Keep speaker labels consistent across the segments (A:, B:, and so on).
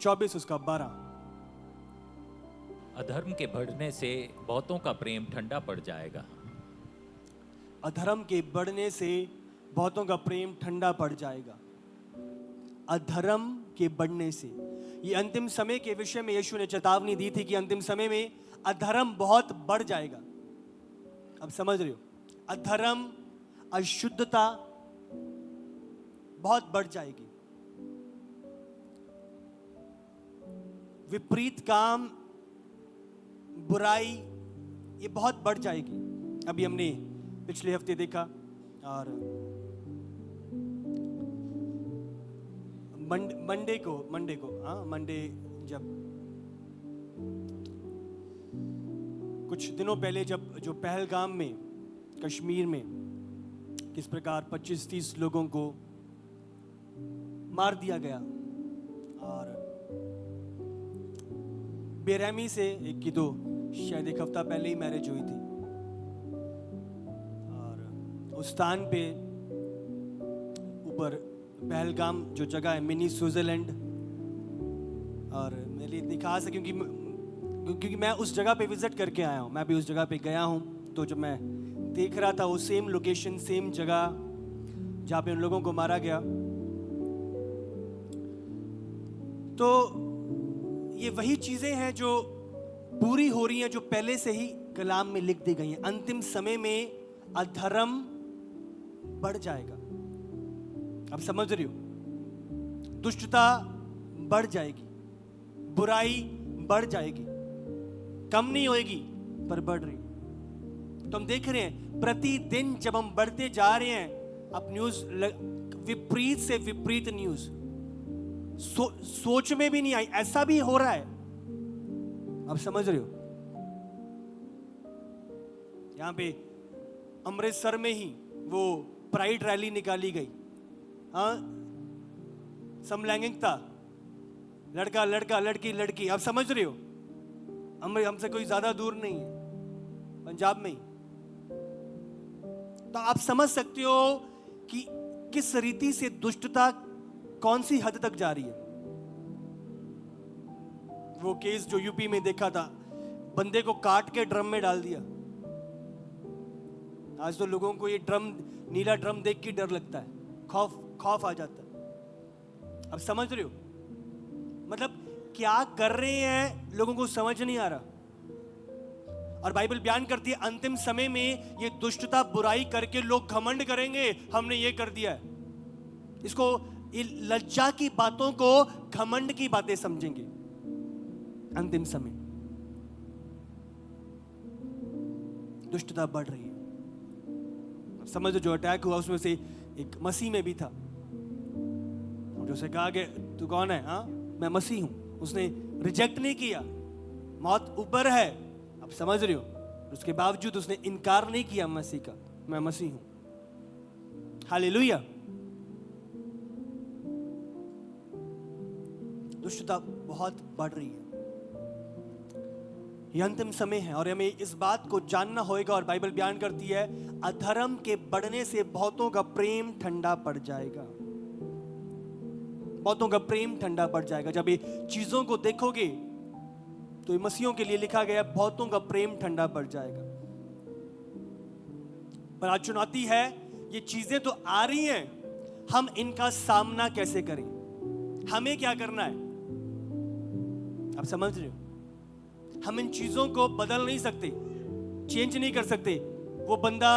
A: 24 उसका 12।
B: अधर्म के बढ़ने से बहुतों का प्रेम ठंडा पड़ जाएगा।
A: अधर्म के बढ़ने से बहुतों का प्रेम ठंडा पड़ जाएगा। अधर्म के बढ़ने से, ये अंतिम समय के विषय में यीशु ने चेतावनी दी थी कि अंतिम समय में अधर्म बहुत बढ़ जाएगा। अब समझ रहे हो, अधर्म, अशुद्धता बहुत बढ़ जाएगी। विपरीत काम, बुराई, ये बहुत बढ़ जाएगी। अभी हमने पिछले हफ्ते देखा, और मंडे जब कुछ दिनों पहले जब जो पहलगाम में, कश्मीर में किस प्रकार 25-30 लोगों को मार दिया गया, और बेरहमी से, एक की तो शायद एक हफ्ता पहले ही मैरिज हुई थी, और उस स्थान पे ऊपर पहलगाम जो जगह है, मिनी स्विट्जरलैंड, और मेरे लिए इतनी खास है क्योंकि मैं उस जगह पे विजिट करके आया हूँ, मैं भी उस जगह पे गया हूँ। तो जब मैं देख रहा था वो सेम लोकेशन, सेम जगह जहाँ पे उन लोगों को मारा गया, तो ये वही चीजें हैं जो पूरी हो रही हैं, जो पहले से ही कलाम में लिख दी गई हैं। अंतिम समय में अधर्म बढ़ जाएगा। अब समझ रही हो, दुष्टता बढ़ जाएगी, बुराई बढ़ जाएगी, कम नहीं होएगी पर बढ़ रही। तो हम देख रहे हैं प्रतिदिन जब हम बढ़ते जा रहे हैं, अब न्यूज विपरीत से विपरीत न्यूज, सोच में भी नहीं आई, ऐसा भी हो रहा है। अब समझ रहे हो, यहां पे अमृतसर में ही वो प्राइड रैली निकाली गई, हाँ, समलैंगिकता, लड़का लड़का, लड़की लड़की। आप समझ रहे हो, हमसे कोई ज्यादा दूर नहीं है, पंजाब में ही। तो आप समझ सकते हो कि किस रीति से दुष्टता कौन सी हद तक जा रही है। वो केस जो यूपी में देखा था, बंदे को काट के ड्रम में डाल दिया। आज तो लोगों को ये ड्रम, नीला ड्रम देख के डर लगता है, खौफ आ जाता है। अब समझ रहे हो, मतलब क्या कर रहे हैं लोगों को समझ नहीं आ रहा। और बाइबल बयान करती है अंतिम समय में ये दुष्टता, बुराई करके लोग घमंड करेंगे, हमने ये कर दिया है। इसको, लज्जा की बातों को घमंड की बातें समझेंगे। अंतिम समय दुष्टता बढ़ रही है। समझो जो अटैक हुआ उसमें से एक मसीह में भी था, जो उसे कहा कि तू कौन है, हाँ मैं मसीह हूं, उसने रिजेक्ट नहीं किया, मौत ऊपर है। अब समझ रहे हो, उसके बावजूद उसने इनकार नहीं किया मसीह का, मैं मसीह हूं। हालेलुया। दुष्टता बहुत बढ़ रही है, यह अंतिम समय है, और हमें इस बात को जानना होगा। और बाइबल बयान करती है अधर्म के बढ़ने से बहुतों का प्रेम ठंडा पड़ जाएगा। बहुतों का प्रेम ठंडा पड़ जाएगा। जब ये चीजों को देखोगे तो ये मसीहों के लिए लिखा गया, बहुतों का प्रेम ठंडा पड़ जाएगा। पर आज चुनौती है, ये चीजें तो आ रही हैं, हम इनका सामना कैसे करें, हमें क्या करना है। आप समझ रहे हो, हम इन चीजों को बदल नहीं सकते, चेंज नहीं कर सकते। वो बंदा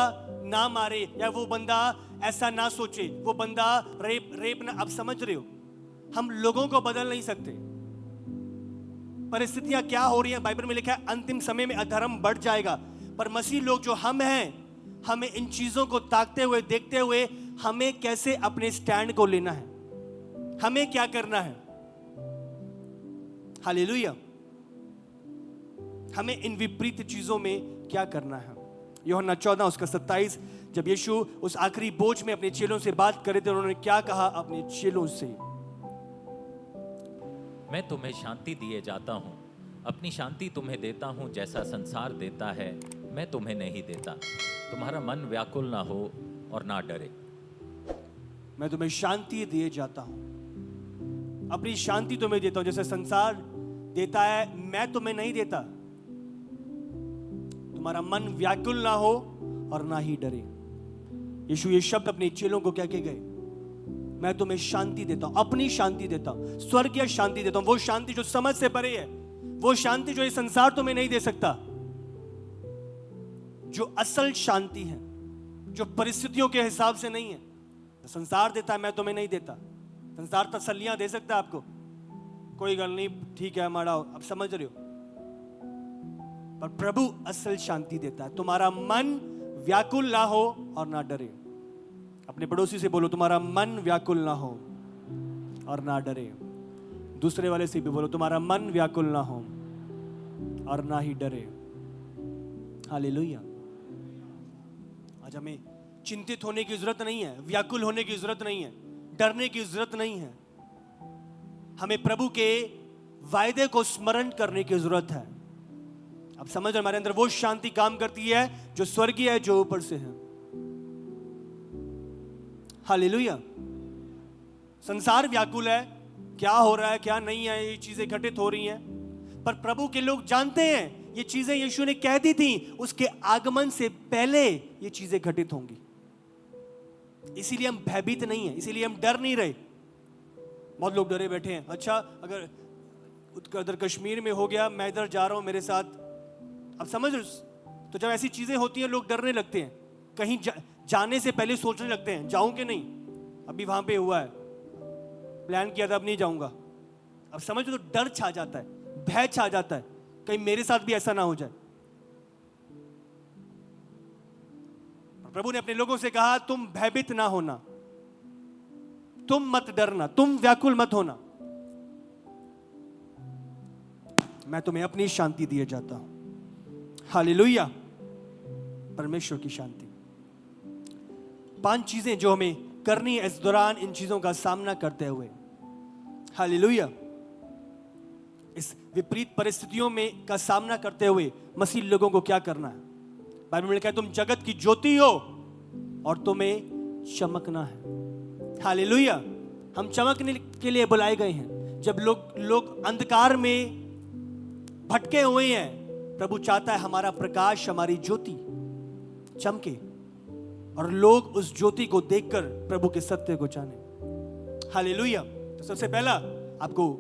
A: ना मारे, या वो बंदा ऐसा ना सोचे, वो बंदा रेप ना। आप समझ रहे हो, हम लोगों को बदल नहीं सकते। परिस्थितियां क्या हो रही हैं, बाइबल में लिखा है अंतिम समय में अधर्म बढ़ जाएगा। पर मसीह लोग जो हम हैं, हमें इन चीजों को ताकते हुए, देखते हुए, हमें कैसे अपने स्टैंड को लेना है, हमें क्या करना है। हालेलुया। हमें इन विपरीत चीजों में क्या करना है। यूहन्ना 14 उसका 27, जब यीशु उस आखिरी बोझ में अपने चेलों से बात करे थे, उन्होंने क्या कहा अपने चेलों से,
B: मैं तुम्हें शांति दिए जाता हूँ, अपनी शांति तुम्हें देता हूँ, जैसा संसार देता है मैं तुम्हें नहीं देता। तुम्हारा मन व्याकुल ना हो और ना डरे।
A: मैं तुम्हें शांति दिए जाता हूँ, अपनी शांति तुम्हें देता हूं। जैसे संसार देता है मैं तुम्हें नहीं देता। तुम्हारा मन व्याकुल ना हो और ना ही डरे। यीशु ये शब्द अपने चेलों को क्या कह गए? मैं तुम्हें शांति देता हूं, अपनी शांति देता हूं, स्वर्गीय शांति देता हूं। वो शांति जो समझ से परे है, वो शांति जो ये संसार तुम्हें नहीं दे सकता, जो असल शांति है, जो परिस्थितियों के हिसाब से नहीं है। संसार देता है, मैं तुम्हें नहीं देता। संसार तसल्लियां दे सकता है आपको, कोई गल नहीं, ठीक है माड़ा, आप समझ रहे हो। पर प्रभु असल शांति देता है। तुम्हारा मन व्याकुल ना हो और ना डरे। अपने पड़ोसी से बोलो, तुम्हारा मन व्याकुल ना हो और ना डरे। दूसरे वाले से भी बोलो, तुम्हारा मन व्याकुल ना हो और ना ही डरे। हालेलुया। आज हमें चिंतित होने की जरूरत नहीं है, व्याकुल होने की जरूरत नहीं है, डरने की जरूरत नहीं है। हमें प्रभु के वायदे को स्मरण करने की जरूरत है। अब समझ, हमारे अंदर वो शांति काम करती है जो स्वर्गीय है, जो ऊपर से है। हालेलुया। संसार व्याकुल है, क्या हो रहा है क्या नहीं है, ये चीजें घटित हो रही हैं, पर प्रभु के लोग जानते हैं ये चीजें यीशु ने कह दी थी, उसके आगमन से पहले ये चीजें घटित होंगी। इसीलिए हम भयभीत नहीं है, इसीलिए हम डर नहीं रहे। बहुत लोग डरे बैठे हैं। अच्छा, अगर उधर कश्मीर में हो गया, मैं इधर जा रहा हूं मेरे साथ, अब समझ, तो जब ऐसी चीजें होती हैं लोग डरने लगते हैं। कहीं जाने से पहले सोचने लगते हैं, जाऊं कि नहीं, अभी वहां पे हुआ है, प्लान किया था, अब नहीं जाऊंगा। अब समझ, तो डर छा जाता है, भय छा जाता है, कहीं मेरे साथ भी ऐसा ना हो जाए। प्रभु ने अपने लोगों से कहा, तुम भयभीत ना होना, तुम मत डरना, तुम व्याकुल मत होना, मैं तुम्हें अपनी शांति दिए जाता हूं। हालेलुया। परमेश्वर की शांति। 5 चीजें जो हमें करनी है इस दौरान, इन चीजों का सामना करते हुए। हालेलुया। इस विपरीत परिस्थितियों में का सामना करते हुए मसीह लोगों को क्या करना है? बाइबल में लिखा है, तुम जगत की ज्योति हो और तुम्हें चमकना है। हालेलुया। हम चमकने के लिए बुलाए गए हैं। जब लोग अंधकार में भटके हुए हैं, प्रभु चाहता है हमारा प्रकाश, हमारी ज्योति चमके और लोग उस ज्योति को देखकर प्रभु के सत्य को जाने। हालेलुया। तो सबसे पहला आपको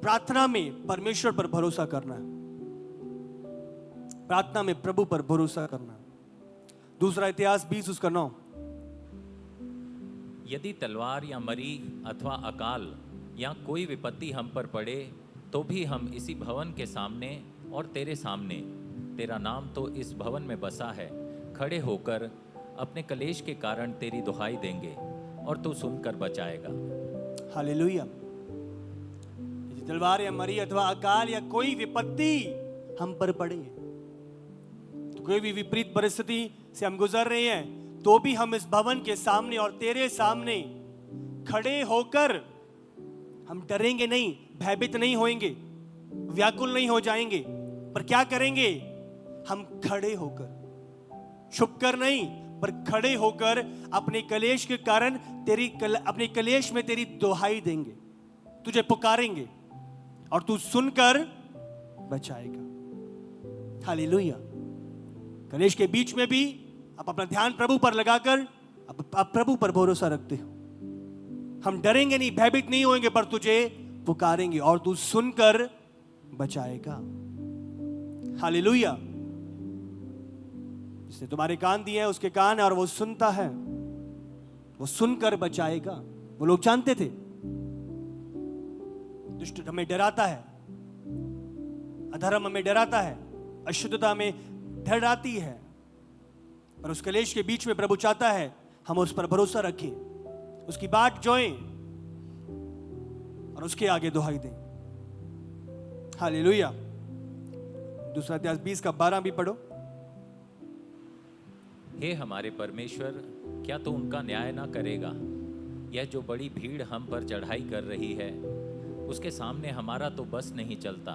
A: प्रार्थना में परमेश्वर पर भरोसा करना है, प्रार्थना में प्रभु पर भरोसा करना है। दूसरा, इतिहास 20:9।
B: यदि तलवार या मरी अथवा अकाल या कोई विपत्ति हम पर पड़े, तो भी हम इसी भवन के सामने और तेरे सामने, तेरा नाम तो इस भवन में बसा है, खड़े होकर अपने कलेश के कारण तेरी दुहाई देंगे और तू सुनकर बचाएगा।
A: हालेलुया। यदि तलवार या मरी अथवा अकाल या कोई विपत्ति हम पर पड़े, तो कोई भी विपरीत परिस्थिति से हम गुजर रहे हैं, तो भी हम इस भवन के सामने और तेरे सामने खड़े होकर हम डरेंगे नहीं, भयभीत नहीं होएंगे, व्याकुल नहीं हो जाएंगे। पर क्या करेंगे? हम खड़े होकर, छुपकर नहीं, पर खड़े होकर अपने कलेश के कारण अपने कलेश में तेरी दुहाई देंगे, तुझे पुकारेंगे और तू सुनकर बचाएगा। हालेलुया। कलेश के बीच में भी आप अपना ध्यान प्रभु पर लगाकर आप प्रभु पर भरोसा रखते हो। हम डरेंगे नहीं, भयभीत नहीं होंगे, पर तुझे पुकारेंगे और तू सुनकर बचाएगा। हालेलुया। जिसने तुम्हारे कान दिए हैं उसके कान है और वो सुनता है, वो सुनकर बचाएगा। वो लोग जानते थे दुष्ट हमें डराता है, अधर्म हमें डराता है, अशुद्धता हमें डराती है, पर उस कलेश के बीच में प्रभु चाहता है हम उस पर भरोसा रखें, उसकी बात जोएं और उसके आगे दुहाई दें। हालेलुया। दूसरा इतिहास 20:12 भी पढ़ो।
B: हे हमारे परमेश्वर, क्या तू उनका न्याय ना करेगा? यह जो बड़ी भीड़ हम पर चढ़ाई कर रही है, उसके सामने हमारा तो बस नहीं चलता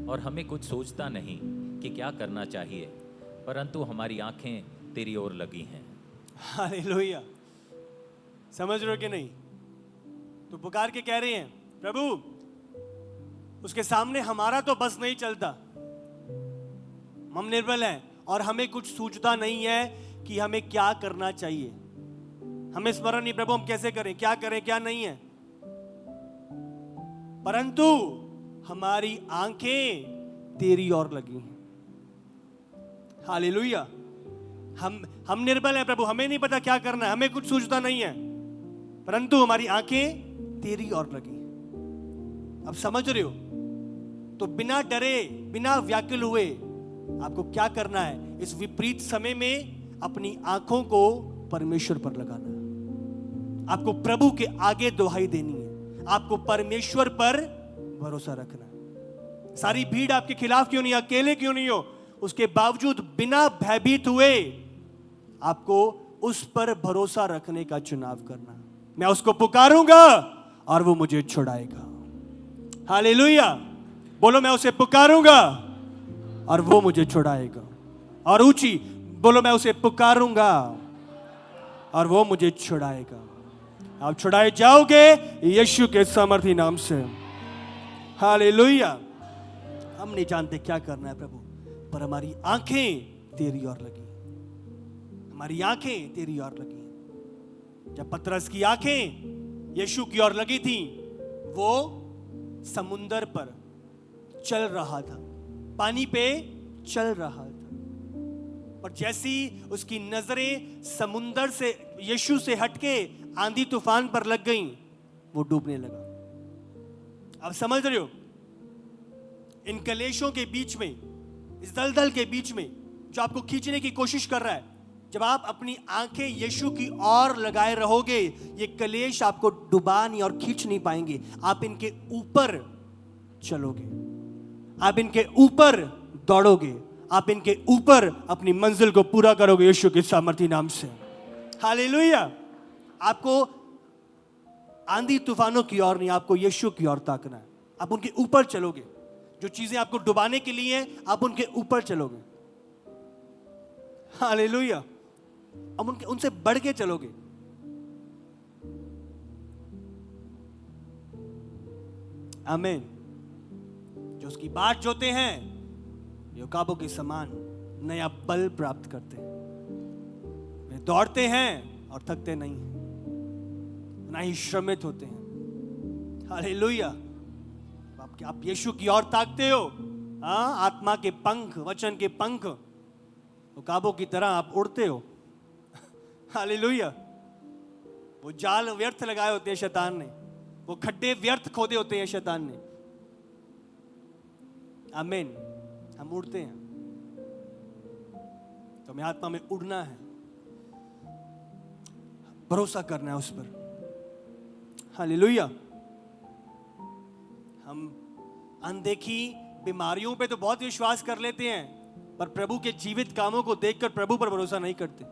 B: और हमें कुछ सोचता नहीं कि क्या करना चाहिए, परंतु हमारी आंखें तेरी ओर लगी हैं।
A: हालेलुया। समझ रहे हो कि नहीं? तो पुकार के कह रहे हैं, प्रभु उसके सामने हमारा तो बस नहीं चलता, हम निर्बल हैं और हमें कुछ सूझता नहीं है कि हमें क्या करना चाहिए। हमें स्मरण नहीं प्रभु, हम कैसे करें, क्या करें, क्या नहीं है। परंतु हमारी आंखें तेरी ओर लगी हैं। हालेलुया। हम निर्बल हैं प्रभु, हमें नहीं पता क्या करना है, हमें कुछ सूझता नहीं है, परंतु हमारी आंखें तेरी ओर लगी हैं। अब समझ रहे हो? तो बिना डरे, बिना व्याकुल हुए आपको क्या करना है? इस विपरीत समय में अपनी आंखों को परमेश्वर पर लगाना है। आपको प्रभु के आगे दुहाई देनी है, आपको परमेश्वर पर भरोसा रखना है। सारी भीड़ आपके खिलाफ क्यों नहीं, अकेले क्यों नहीं हो, उसके बावजूद बिना भयभीत हुए आपको उस पर भरोसा रखने का चुनाव करना। मैं उसको पुकारूंगा और वो मुझे छुड़ाएगा। हालेलुया। बोलो, मैं उसे पुकारूंगा और वो मुझे छुड़ाएगा। और ऊंची बोलो, मैं उसे पुकारूंगा और वो मुझे छुड़ाएगा। आप छुड़ाए जाओगे यीशु के सामर्थी नाम से। हालेलुया। हम नहीं जानते क्या करना है प्रभु, पर हमारी आंखें तेरी ओर लगी, हमारी आंखें तेरी ओर लगी। जब पतरस की आंखें यीशु की ओर लगी थी, वो समुंदर पर चल रहा था, पानी पे चल रहा था, पर जैसी उसकी नजरें समुंदर से, यीशु से हटके आंधी तूफान पर लग गईं, वो डूबने लगा। अब समझ रहे हो? इन कलेशों के बीच में, इस दलदल के बीच में जो आपको खींचने की कोशिश कर रहा है, जब आप अपनी आंखें यीशु की ओर लगाए रहोगे, ये कलेश आपको डुबा नहीं और खींच नहीं पाएंगे। आप इनके ऊपर चलोगे, आप इनके ऊपर दौड़ोगे, आप इनके ऊपर अपनी मंजिल को पूरा करोगे यीशु के सामर्थी नाम से। हालेलुया। आपको आंधी तूफानों की ओर नहीं, आपको यीशु की ओर ताकना है। आप उनके ऊपर चलोगे, जो चीजें आपको डुबाने के लिए हैं, आप उनके ऊपर चलोगे। हालेलुया। अब उनसे बढ़ के चलोगे। आमीन। जो उसकी बाट जोते हैं, योकाबों के समान नया बल प्राप्त करते हैं। वे दौड़ते हैं और थकते नहीं हैं, ना ही श्रमित होते हैं। हालेलुया। आप यीशु की ओर ताकते हो, आत्मा के पंख, वचन के पंख, योकाबों की तरह आप उड़ते हो। हालेलुया। वो जाल व्यर्थ लगाए होते हैं शैतान ने, वो खड्डे व्यर्थ खोदे होते हैं शैतान ने। आमीन। हम उड़ते हैं, तो हमें आत्मा में उड़ना है, भरोसा करना है उस पर। हालेलुया। हम अनदेखी बीमारियों पे तो बहुत विश्वास कर लेते हैं, पर प्रभु के जीवित कामों को देखकर प्रभु पर भरोसा नहीं करते।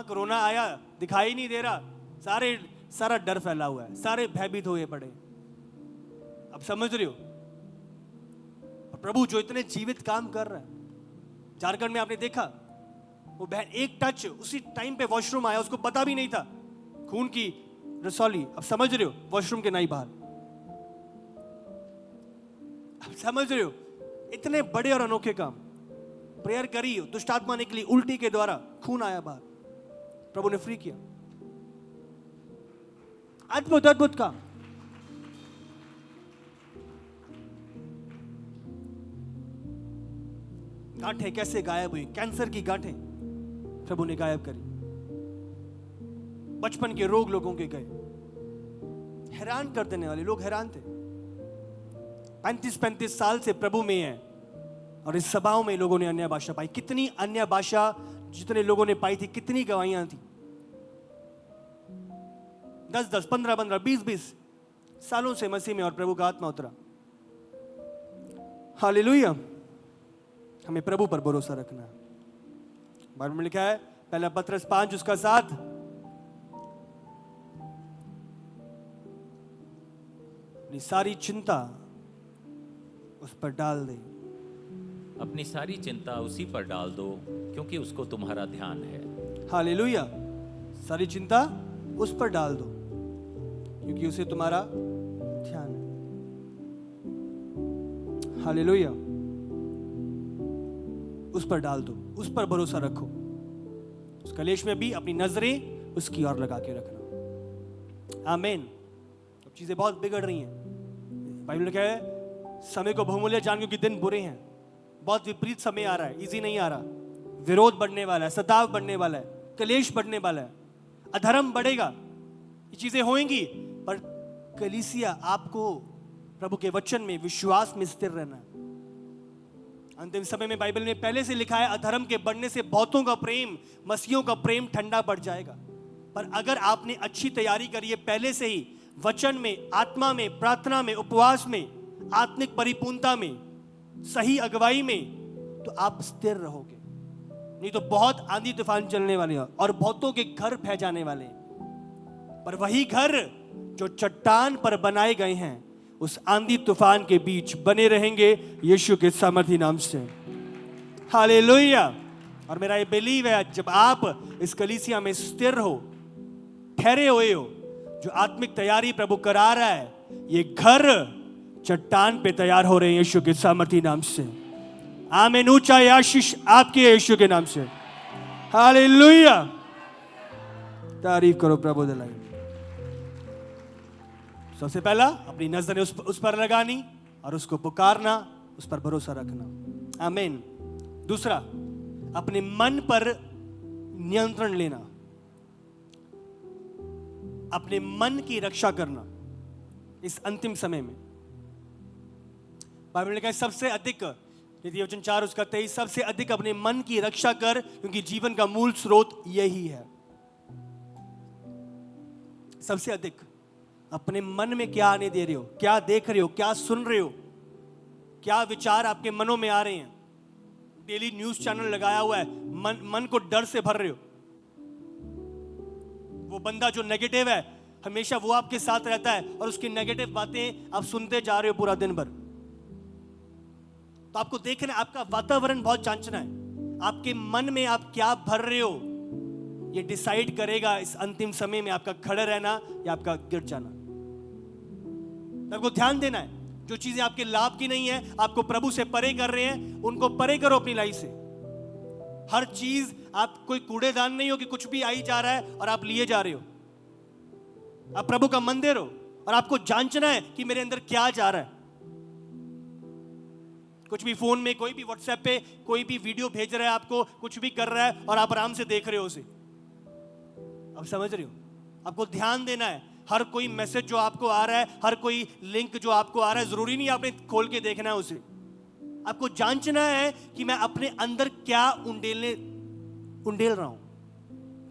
A: कोरोना आया, दिखाई नहीं दे रहा, सारा डर फैला हुआ है, सारे भयभीत हुए पड़े। अब समझ रहे हो? प्रभु जो इतने जीवित काम कर रहा है। झारखंड में आपने देखा, वो बहन एक टच, उसी टाइम पे वॉशरूम आया, उसको पता भी नहीं था, खून की रसौली। अब समझ रहे हो? वॉशरूम के नहीं बाहर। अब समझ रहे हो? इतने बड़े और अनोखे काम। प्रेयर करी, दुष्ट आत्मा निकली, उल्टी के द्वारा खून आया बाहर, प्रभु ने फ्री किया। अद्भुत अद्भुत काम। गांठें कैसे गायब हुई, कैंसर की गांठें प्रभु ने गायब करी। बचपन के रोग लोगों के गए। हैरान कर देने वाले लोग हैरान थे। 35 साल से प्रभु में है, और इस सभाओं में लोगों ने अन्य भाषा पाई। कितनी अन्य भाषा जितने लोगों ने पाई थी, कितनी गवाहियां थी। 10, 15, 20 सालों से मसीह में और प्रभु का आत्मा उतरा। हालेलुया। हमें प्रभु पर भरोसा रखना है। बाइबल में लिखा है, पहला पत्रस 5 उसका 7, अपनी सारी चिंता उस पर डाल दे।
B: अपनी सारी चिंता उसी पर डाल दो, क्योंकि उसको तुम्हारा ध्यान है।
A: हालेलुया। सारी चिंता उस पर डाल दो। क्योंकि उसे तुम्हारा ध्यान है। हालेलुया। उस पर डाल दो, उस पर भरोसा रखो। उस कलेश में भी अपनी नजरें उसकी ओर लगा के रखना। आमीन। अब चीजें बहुत बिगड़ रही हैं। बाइबल में क्या है, समय को बहुमूल्य जान, क्योंकि दिन बुरे हैं। बहुत विपरीत समय आ रहा है, इजी नहीं आ रहा। विरोध बढ़ने वाला है, सताव बढ़ने वाला है, कलेश बढ़ने वाला है, अधर्म बढ़ेगा। ये चीजें होंगी, पर कलीसिया आपको प्रभु के वचन में, विश्वास में स्थिर रहना है। अंतिम समय में बाइबल में पहले से लिखा है, अधर्म के बढ़ने से बहुतों का प्रेम, मसीहों का प्रेम ठंडा पड़ जाएगा। पर अगर आपने अच्छी तैयारी करी है पहले से ही, वचन में, आत्मा में, प्रार्थना में, उपवास में, आत्मिक परिपूर्णता में, सही अगुवाई में, तो आप स्थिर रहोगे। नहीं तो बहुत आंधी तूफान चलने वाले हैं और बहुतों के घर बह जाने वाले हैं। पर वही घर जो चट्टान पर बनाए गए हैं, उस आंधी तूफान के बीच बने रहेंगे यीशु के सामर्थी नाम से। हालेलुया। और मेरा ये बिलीव है, जब आप इस कलीसिया में स्थिर हो, ठहरे हुए हो, जो आत्मिक तैयारी प्रभु करा रहा है, ये घर चट्टान पे तैयार हो रहे हैं यीशु के सामर्थी नाम से। आमीन। ऊंचा आशीष आपके यीशु के नाम से। हालेलुया। तारीफ करो प्रभु दिलाई। सबसे पहला अपनी नजरें उस पर लगानी और उसको पुकारना, उस पर भरोसा रखना। आमीन। दूसरा, अपने मन पर नियंत्रण लेना, अपने मन की रक्षा करना इस अंतिम समय में। बाइबल ने कहा सबसे अधिक, यदि वचन 4 उसका 23, सबसे अधिक अपने मन की रक्षा कर, क्योंकि जीवन का मूल स्रोत यही है। सबसे अधिक अपने मन में क्या आने दे रहे हो, क्या देख रहे हो, क्या सुन रहे हो, क्या विचार आपके मनों में आ रहे हैं। डेली न्यूज चैनल लगाया हुआ है, मन को डर से भर रहे हो। वो बंदा जो नेगेटिव है, हमेशा वो आपके साथ रहता है और उसकी नेगेटिव बातें आप सुनते जा रहे हो पूरा दिन भर। तो आपको देखना है, आपका वातावरण बहुत जांचना है। आपके मन में आप क्या भर रहे हो, ये डिसाइड करेगा इस अंतिम समय में आपका खड़े रहना या आपका गिर जाना। आपको ध्यान देना है, जो चीजें आपके लाभ की नहीं है, आपको प्रभु से परे कर रहे हैं, उनको परे करो अपनी लाइफ से। हर चीज आप कोई कूड़ेदान नहीं हो कि कुछ भी आई जा रहा है और आप लिए जा रहे हो। आप प्रभु का मंदिर हो और आपको जांचना है कि मेरे अंदर क्या जा रहा है। कुछ भी फोन में, कोई भी व्हाट्सएप पे कोई भी वीडियो भेज रहा है, आपको कुछ भी कर रहा है और आप आराम से देख रहे हो उसे। आप समझ रहे हो? आपको ध्यान देना है। हर कोई मैसेज जो आपको आ रहा है, हर कोई लिंक जो आपको आ रहा है, जरूरी नहीं आपने खोल के देखना है उसे। आपको जांचना है कि मैं अपने अंदर क्या उंडेल रहा हूं,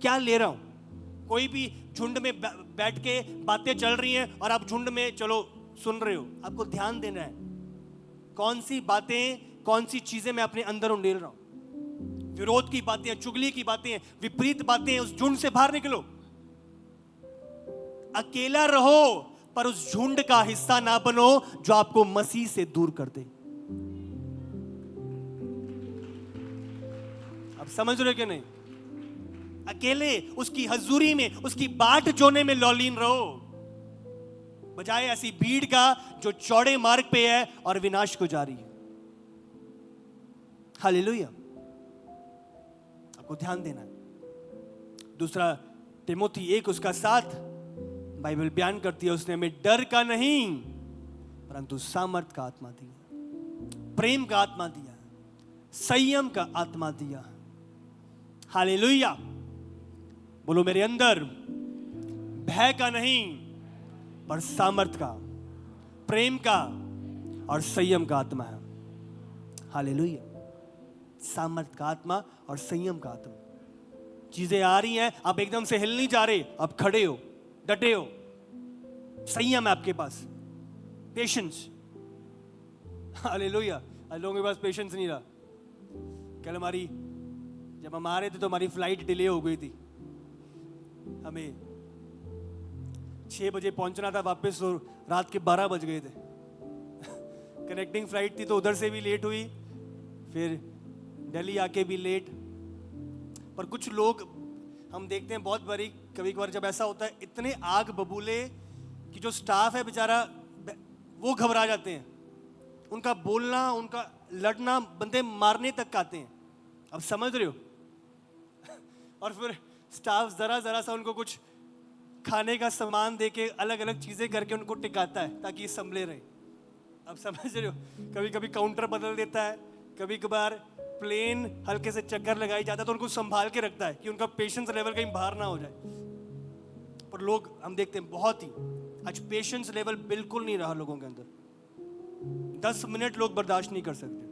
A: क्या ले रहा हूं। कोई भी झुंड में बैठ के बातें चल रही हैं और आप झुंड में चलो सुन रहे हो। आपको ध्यान देना है, कौन सी बातें, कौन सी चीजें मैं अपने अंदर उंडेल रहा हूं। विरोध की बातें, चुगली की बातें, विपरीत बातें, उस झुंड से बाहर निकलो। अकेला रहो, पर उस झुंड का हिस्सा ना बनो जो आपको मसीह से दूर कर दे। आप समझ रहे हो कि नहीं? अकेले उसकी हजूरी में, उसकी बाट जोने में लौलीन रहो, बजाय ऐसी भीड़ का जो चौड़े मार्ग पे है और विनाश को जा रही है। हालेलुया। आपको ध्यान देना है। दूसरा तिमोथी 1 उसका 7 बाइबल बयान करती है, उसने हमें डर का नहीं परंतु सामर्थ का आत्मा दिया, प्रेम का आत्मा दिया, संयम का आत्मा दिया। हालेलुया। बोलो मेरे अंदर भय का नहीं पर सामर्थ का, प्रेम का और संयम का आत्मा है। हालेलुया। सामर्थ का आत्मा और संयम का आत्मा। चीजें आ रही हैं, आप एकदम से हिल नहीं जा रहे, आप खड़े हो, डटे हो, संयम है आपके पास, पेशेंस। हालेलुया। लोगों के पास पेशेंस नहीं रहा। कल जब हम आ रहे थे तो हमारी फ्लाइट डिले हो गई थी। हमें 6 बजे पहुंचना था वापस, और रात के 12 बज गए थे। कनेक्टिंग फ्लाइट थी तो उधर से भी लेट हुई, फिर दिल्ली आके भी लेट। पर कुछ लोग हम देखते हैं बहुत बारी, कभी कभार जब ऐसा होता है, इतने आग बबूले कि जो स्टाफ है बेचारा वो घबरा जाते हैं, उनका बोलना, उनका लड़ना बंदे मारने तक आते हैं। अब समझ रहे हो? और फिर स्टाफ जरा सा उनको कुछ खाने का सामान देके अलग अलग चीजें करके उनको टिकाता है ताकि ये संभले रहे। अब समझ रहे हो? कभी कभी काउंटर बदल देता है, कभी कभार प्लेन हल्के से चक्कर लगाई जाता है तो उनको संभाल के रखता है कि उनका पेशेंस लेवल कहीं बाहर ना हो जाए। पर लोग हम देखते हैं बहुत ही आज पेशेंस लेवल बिल्कुल नहीं रहा लोगों के अंदर। 10 मिनट लोग बर्दाश्त नहीं कर सकते।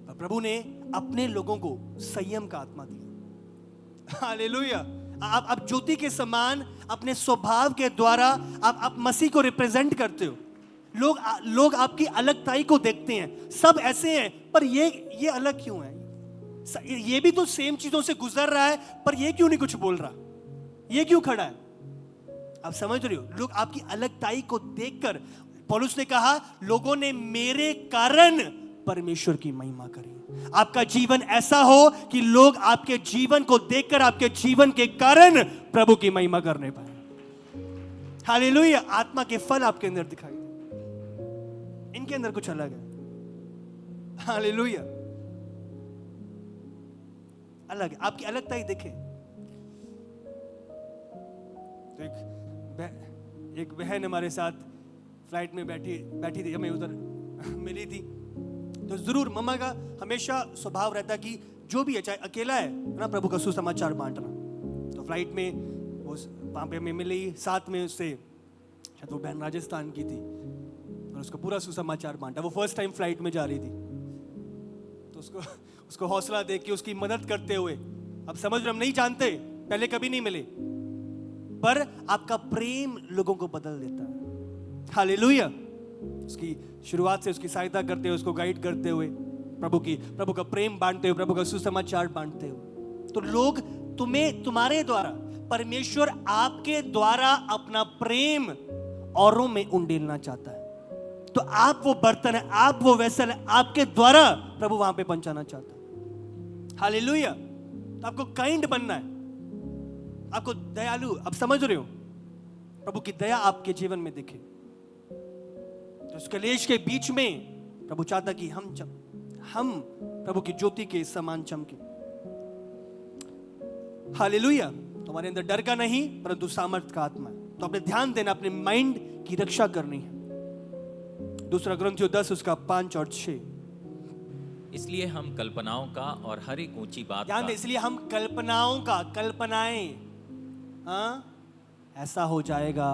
A: पर प्रभु ने अपने लोगों को संयम का आत्मा दिया। हालेलुया। आप ज्योति के समान अपने स्वभाव के द्वारा आप मसीह को रिप्रेजेंट करते हो। लोग आपकी अलगताई को देखते हैं, सब ऐसे हैं पर ये अलग क्यों है? ये भी तो सेम चीजों से गुजर रहा है पर ये क्यों नहीं कुछ बोल रहा? ये क्यों खड़ा है? आप समझ रहे हो? लोग आपकी अलगताई को देखकर, पौलुस ने कहा लोगों ने मेरे कारण परमेश्वर की महिमा करी। आपका जीवन ऐसा हो कि लोग आपके जीवन को देखकर आपके जीवन के कारण प्रभु की महिमा करने पाए। हालेलुया। आत्मा के फल आपके अंदर दिखाई दे, इनके अंदर कुछ अलग है। हालेलुया। अलग है, आपकी अलगताई देखें। तो एक बहन हमारे साथ फ्लाइट में बैठी थी, हमें उधर मिली थी। तो जरूर मम्मा का हमेशा स्वभाव रहता कि जो भी है, चाहे अकेला है ना, प्रभु का सुसमाचार बांटना। तो फ्लाइट में वो वहाँ पे हमें मिली, साथ में उससे शायद वो बहन राजस्थान की थी और उसको पूरा सुसमाचार बांटा। वो फर्स्ट टाइम फ्लाइट में जा रही थी, तो उसको हौसला दे के उसकी मदद करते हुए, अब समझ रहे, हम नहीं जानते, पहले कभी नहीं मिले, पर आपका प्रेम लोगों को बदल देता है। हालेलुया। उसकी शुरुआत से उसकी सहायता करते हुए, उसको गाइड करते हुए, प्रभु का प्रेम बांटते हुए, प्रभु का सुसमाचार बांटते हुए, तो लोग तुम्हारे द्वारा, परमेश्वर आपके द्वारा अपना प्रेम औरों में उंडेलना चाहता है। तो आप वो बर्तन है, आप वो वेसल है, आपके द्वारा प्रभु वहां पे पहुंचाना चाहता है। हालेलुया। तो आपको काइंड बनना है, आपको दयालु, आप समझ रहे हो? प्रभु की दया आपके जीवन में दिखे। तो इस कलेश के बीच में प्रभु चाहता कि हम प्रभु की ज्योति के समान चमके। हालेलुया। तुम्हारे अंदर डर का नहीं परंतु सामर्थ का आत्मा है। तो अपने ध्यान देना, अपने माइंड की रक्षा करनी है। दूसरा ग्रंथियों 10 उसका 5 और 6।
B: इसलिए हम कल्पनाओं का और हर एक ऊंची बात
A: ध्यान दे, इसलिए हम कल्पनाएं, ऐसा हो जाएगा,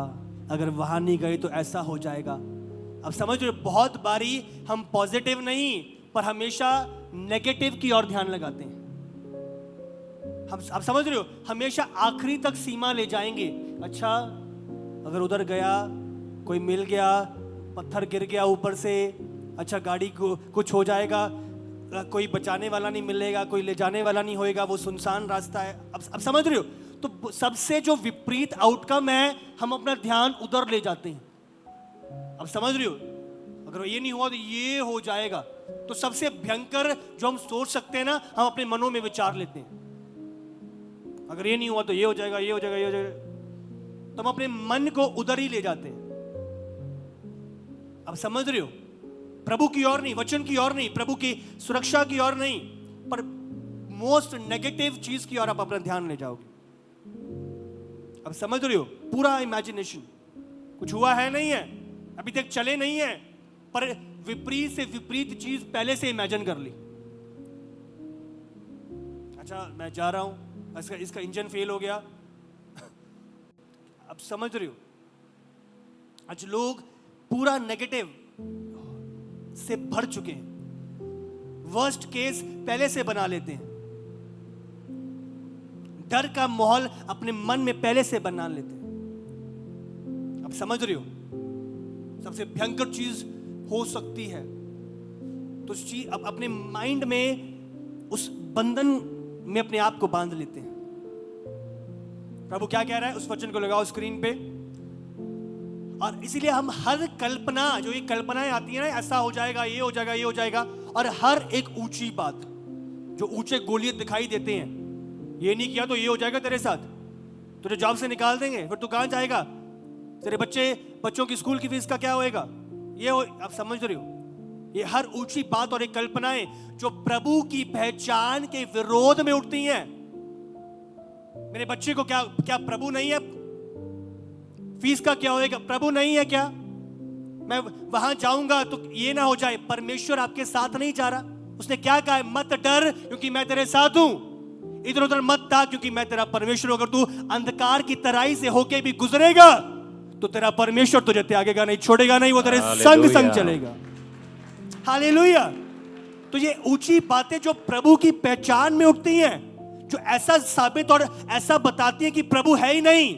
A: अगर वहां नहीं गए तो ऐसा हो जाएगा। अब समझ रहे हो? बहुत बारी हम पॉजिटिव नहीं पर हमेशा नेगेटिव की ओर ध्यान लगाते हैं। आप समझ रहे हो? हमेशा आखिरी तक सीमा ले जाएंगे। अच्छा, अगर उधर गया, कोई मिल गया, पत्थर गिर गया ऊपर से, अच्छा गाड़ी को कुछ हो जाएगा, कोई बचाने वाला नहीं मिलेगा, कोई ले जाने वाला नहीं होएगा, वो सुनसान रास्ता है। अब समझ रहे हो? तो सबसे जो विपरीत आउटकम है, हम अपना ध्यान उधर ले जाते हैं। अब समझ रहे हो? अगर ये नहीं हुआ तो ये हो जाएगा। तो सबसे भयंकर जो हम सोच सकते हैं ना, हम अपने मनों में विचार लेते हैं। अगर ये नहीं हुआ तो ये हो जाएगा, ये हो जाएगा, ये हो जाएगा, तो हम अपने मन को उधर ही ले जाते हैं। अब समझ रहे हो? प्रभु की ओर नहीं, वचन की ओर नहीं, प्रभु की सुरक्षा की ओर नहीं, पर मोस्ट नेगेटिव चीज की ओर आप अपना ध्यान ले जाओगे। अब समझ रहे हो? पूरा इमेजिनेशन, कुछ हुआ है नहीं है, अभी तक चले नहीं है, पर विपरीत से विपरीत चीज पहले से इमेजिन कर ली। अच्छा, मैं जा रहा हूं, इसका इंजन फेल हो गया। अब समझ रहे हो? आज लोग पूरा नेगेटिव से भर चुके हैं, वर्स्ट केस पहले से बना लेते हैं, डर का माहौल अपने मन में पहले से बना लेते हैं। अब समझ रहे हो? सबसे भयंकर चीज हो सकती है तो अब अपने माइंड में उस बंधन में अपने आप को बांध लेते हैं। प्रभु क्या कह रहा है, उस वचन को लगाओ स्क्रीन पे। और इसीलिए हम हर कल्पना, जो ये कल्पनाएं आती है ना, ऐसा हो जाएगा, ये हो जाएगा, ये हो जाएगा, और हर एक ऊंची बात, जो ऊंचे गोलियत दिखाई देते हैं, ये नहीं किया तो ये हो जाएगा तेरे साथ, तुझे जॉब से निकाल देंगे, फिर तू कहां जाएगा? तेरे बच्चों की स्कूल की फीस का क्या होएगा? आप समझ रहे हो? ये हर ऊंची बात और एक कल्पनाएं जो प्रभु की पहचान के विरोध में उठती हैं। मेरे बच्चे को क्या प्रभु नहीं है? फीस का क्या होएगा? प्रभु नहीं है क्या? मैं वहां जाऊंगा तो ये ना हो जाए परमेश्वर आपके साथ नहीं जा रहा। उसने क्या कहा है? मत डर क्योंकि मैं तेरे साथ हूं। इधर उधर मत था क्योंकि मैं तेरा परमेश्वर हूं। अगर तू अंधकार की तराई से होके भी गुजरेगा तो तेरा परमेश्वर तुझे त्यागेगा नहीं, छोड़ेगा नहीं, वो तेरे संग चलेगा। हालेलुया। तो ये ऊंची बातें जो प्रभु की पहचान में उठती हैं, जो ऐसा साबित और ऐसा बताती हैं कि प्रभु है ही नहीं।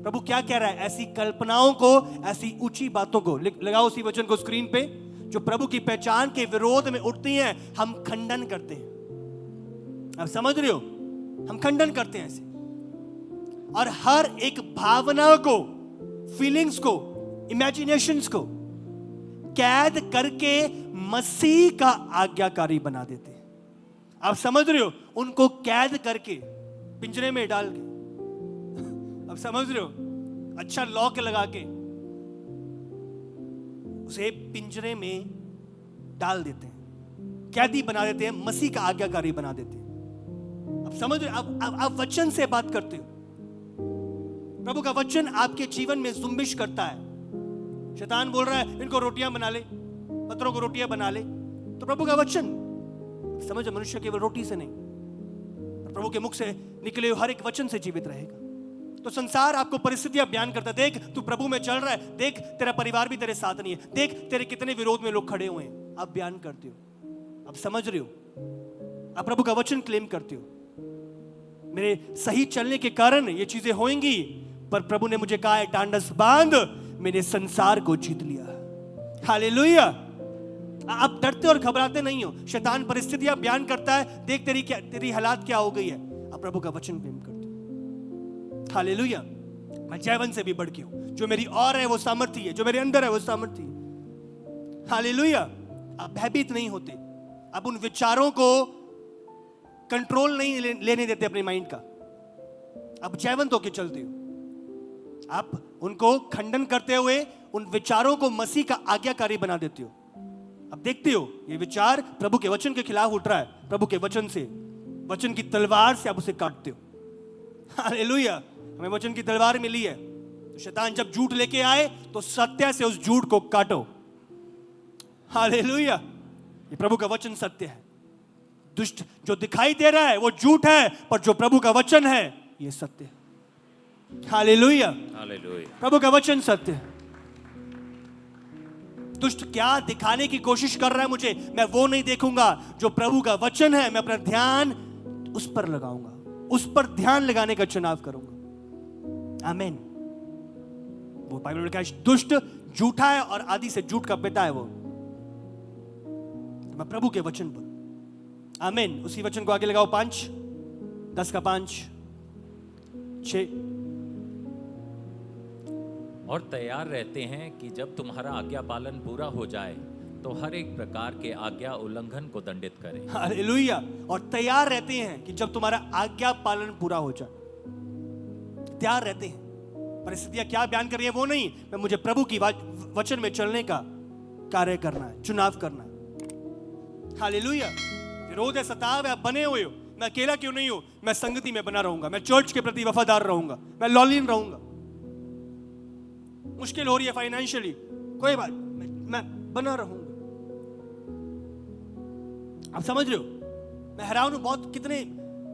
A: प्रभु क्या कह रहा है? ऐसी कल्पनाओं को, ऐसी ऊंची बातों को लगाओ उसी वचन को स्क्रीन पे, जो प्रभु की पहचान के विरोध में उठती हैं, हम खंडन करते हैं। आप समझ रहे हो? हम खंडन करते हैं ऐसे, और हर एक भावना को, फीलिंग्स को, इमेजिनेशंस को कैद करके मसीह का आज्ञाकारी बना देते हैं। आप समझ रहे हो? उनको कैद करके पिंजरे में डाल के, आप समझ रहे हो? अच्छा लॉक लगा के उसे पिंजरे में डाल देते हैं, कैदी बना देते हैं, मसीह का आज्ञाकारी बना देते हैं। आप समझ रहे हो? आप वचन से बात करते हो। प्रभु का वचन आपके जीवन में जुम्बिश करता है। शैतान बोल रहा है इनको रोटियां बना ले, पत्थरों को रोटियां बना ले, तो प्रभु का वचन समझ, मनुष्य केवल रोटी से नहीं, प्रभु के मुख से निकले हुए हर एक वचन से जीवित रहेगा। तो संसार आपको परिस्थितियां बयान करता है, देख तू प्रभु में चल रहा है, देख तेरा परिवार भी तेरे साथ नहीं है, देख तेरे कितने विरोध में लोग खड़े हुए हैं। आप बयान करते हो, आप समझ रहे हो? आप प्रभु का वचन क्लेम करते हो। मेरे सही चलने के कारण ये चीजें होंगी, पर प्रभु ने मुझे कहा है डांडस बांध, मैंने संसार को जीत लिया। हालेलुया। आप डरते और घबराते नहीं हो। शैतान परिस्थितियां बयान करता है, देख तेरी हालात क्या हो गई है। आप प्रभु का वचन प्रेम करते हो। हालेलुया। मैं जयवंत से भी बढ़ के हूं, जो मेरी और है वो सामर्थ्य है, जो मेरे अंदर है वो सामर्थ्य है। हालेलुया। आप भयभीत नहीं होते, आप उन विचारों को कंट्रोल नहीं लेने देते अपने माइंड का। आप जयवंत होकर चलते हो। आप उनको खंडन करते हुए उन विचारों को मसीह का आज्ञाकारी बना देते हो। अब देखते हो ये विचार प्रभु के वचन के खिलाफ उठ रहा है, प्रभु के वचन से, वचन की तलवार से आप उसे काटते हो। हालेलुया। हमें वचन की तलवार मिली है, तो शैतान जब झूठ लेके आए तो सत्य से उस झूठ को काटो। हालेलुया। ये प्रभु का वचन सत्य है। दुष्ट जो दिखाई दे रहा है वो झूठ है, पर जो प्रभु का वचन है ये सत्य है। हालेलुया।
B: हालेलुया।
A: प्रभु का वचन सत्य है। दुष्ट क्या दिखाने की कोशिश कर रहा है मुझे, मैं वो नहीं देखूंगा। जो प्रभु का वचन है, मैं अपना ध्यान उस पर लगाऊंगा, उस पर ध्यान लगाने का चुनाव करूंगा। आमीन। वो बाइबल में लिखा है दुष्ट झूठा है और आदि से झूठ का पिता है वो। मैं प्रभु के वचन पर, आमीन। उसी वचन को आगे लगाओ, 5, 10 का 5, 6।
B: और तैयार रहते हैं कि जब तुम्हारा आज्ञा पालन पूरा हो जाए तो हर एक प्रकार के आज्ञा उल्लंघन को दंडित करें।
A: हालेलुया। और तैयार रहते हैं कि जब तुम्हारा आज्ञा पालन पूरा हो जाए। तैयार रहते हैं। परिस्थितियां क्या बयान कर रही है वो नहीं, मैं मुझे प्रभु की वचन में चलने का कार्य करना है, चुनाव करना है। हालेलुया। विरोध है, सताव है, आप बने हुए हो। मैं अकेला क्यों नहीं हूं, मैं संगति में बना रहूंगा, मैं चर्च के प्रति वफादार रहूंगा, मैं लॉलिन रहूंगा। मुश्किल हो रही है फाइनेंशियली, कोई बात, मैं बना रहूंगा। आप समझ रहे हो? मैं हैरान हूं बहुत, कितने